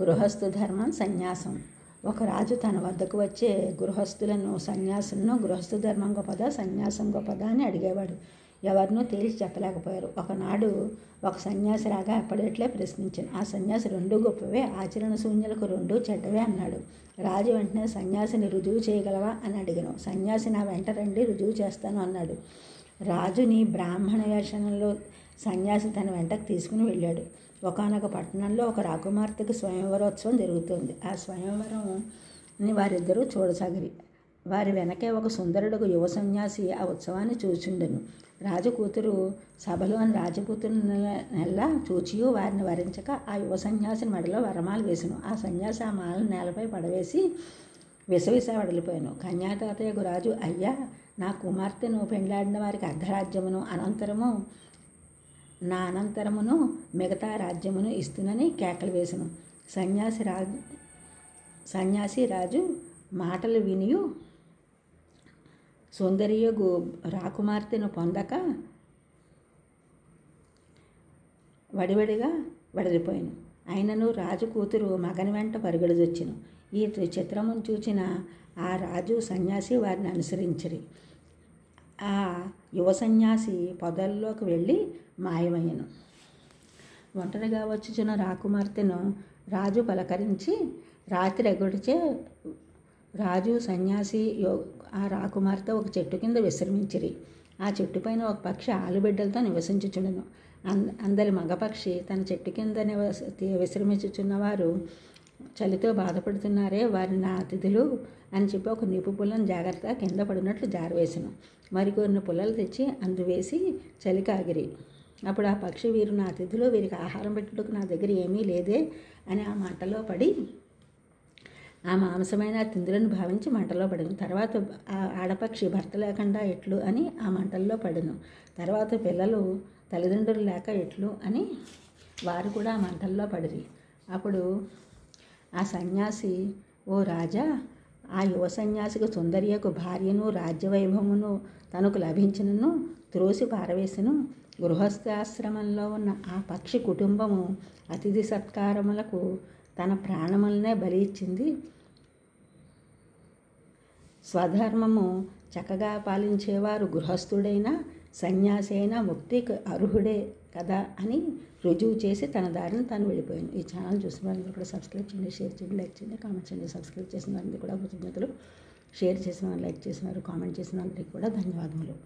గృహస్థు ధర్మం సన్యాసం. ఒక రాజు తన వద్దకు వచ్చే గృహస్థులను సన్యాసులను గృహస్థు ధర్మం గొప్పదా సన్యాసం గొప్పదా అని అడిగేవాడు. ఎవరినూ తేల్చి చెప్పలేకపోయారు. ఒకనాడు ఒక సన్యాసి రాగా అప్పటిట్లే ప్రశ్నించాను. ఆ సన్యాసి రెండూ గొప్పవే, ఆచరణ శూన్యులకు రెండూ చెడ్డవే అన్నాడు. రాజు వెంటనే సన్యాసిని రుజువు చేయగలవా అని అడిగాను. సన్యాసి నా వెంట రండి, రుజువు చేస్తాను అన్నాడు. రాజుని బ్రాహ్మణ వేషంలో సన్యాసి తన వెంటకు తీసుకుని వెళ్ళాడు. ఒకానొక పట్టణంలో ఒక రాకుమార్తెకు స్వయంవరోత్సవం జరుగుతోంది. ఆ స్వయంవరంని వారిద్దరూ చూడసాగిరి. వారి వెనకే ఒక సుందరుడు యువ సన్యాసి ఆ ఉత్సవాన్ని చూచుండెను. రాజు కూతురు సభలోని రాజపుత్రులనెల్లా చూచియు వారిని వరించక ఆ యువ సన్యాసిని మెడలో వరమాలు వేసెను. ఆ సన్యాసి ఆ మాలను నేలపై పడవేసి విసవిస వడిలిపోయాను. కన్యాదాతయ్యకు రాజు, అయ్యా, నా కుమార్తెను పెండ్లాడిన వారికి అర్ధరాజ్యమును నా అనంతరమును మిగతా రాజ్యమును ఇస్తునని కేకలు వేసెను. సన్యాసి రాజు మాటలు వినియు సుందరియగు రాకుమార్తెను పొందక వడివడిగా వడిలిపోయాను. అయినను రాజు కూతురు మగని వెంట పరుగెడుదొచ్చెను. ఈ చిత్రమును చూచిన ఆ రాజు సన్యాసి వారిని అనుసరించిరి. ఆ యువ సన్యాసి పొదల్లోకి వెళ్ళి మాయమయ్యను. ఒంటరిగా వచ్చుచున్న రాకుమార్తెను రాజు పలకరించి రాత్రి ఎగుడిచే రాజు సన్యాసి ఆ రాకుమార్తె ఒక చెట్టు కింద విశ్రమించిరి. ఆ చెట్టుపైన ఒక పక్షి ఆలుబిడ్డలతో నివసించుచుండెను. అందరి మగపక్షి తన చెట్టు కింద విశ్రమించుచున్నవారు చలితో బాధపడుతున్నారే, వారి నా అతిథులు అని చెప్పి ఒక నిప్పు పుల్లను జాగ్రత్తగా కింద పడినట్లు జారవేసెను. మరికొన్ని పుల్లలు తెచ్చి అందువేసి చలి కాగిరి. అప్పుడు ఆ పక్షి, వీరు నా అతిథులు, వీరికి ఆహారం పెట్టుటకు నా దగ్గర ఏమీ లేదే అని ఆ మంటలో పడి ఆ మాంసమైన తిందులను భావించి మంటలో పడను. తర్వాత ఆ ఆడపక్షి భర్త లేకుండా ఎట్లు అని ఆ మంటల్లో పడను. తర్వాత పిల్లలు తల్లిదండ్రులు లేక ఎట్లు అని వారు కూడా ఆ మంటల్లో పడిరి. అప్పుడు ఆ సన్యాసి, ఓ రాజా, ఆ యువ సన్యాసికి సుందరియకు భార్యను రాజ్యవైభవమును తనకు లభించినను త్రోసి పారవేసెను. గృహస్థాశ్రమంలో ఉన్న ఆ పక్షి కుటుంబము అతిథి సత్కారములకు తన ప్రాణములనే బలి ఇచ్చింది. స్వధర్మము చక్కగా పాలించేవారు గృహస్థుడైనా సన్యాసి అయినా ముక్తికి అర్హుడే కదా అని రుజువు చేసి తన దారిని తాను వెళ్ళిపోయాను. ఈ ఛానల్ చూసిన వారిని కూడా సబ్స్క్రైబ్ చేయండి, షేర్ చేయండి, లైక్ చేయండి, కామెంట్ చేయండి. సబ్స్క్రైబ్ చేసిన వారిని కూడా కృతజ్ఞతలు. షేర్ చేసిన వారు, లైక్ చేసిన వారు, కామెంట్ చేసిన వారికి కూడా ధన్యవాదములు.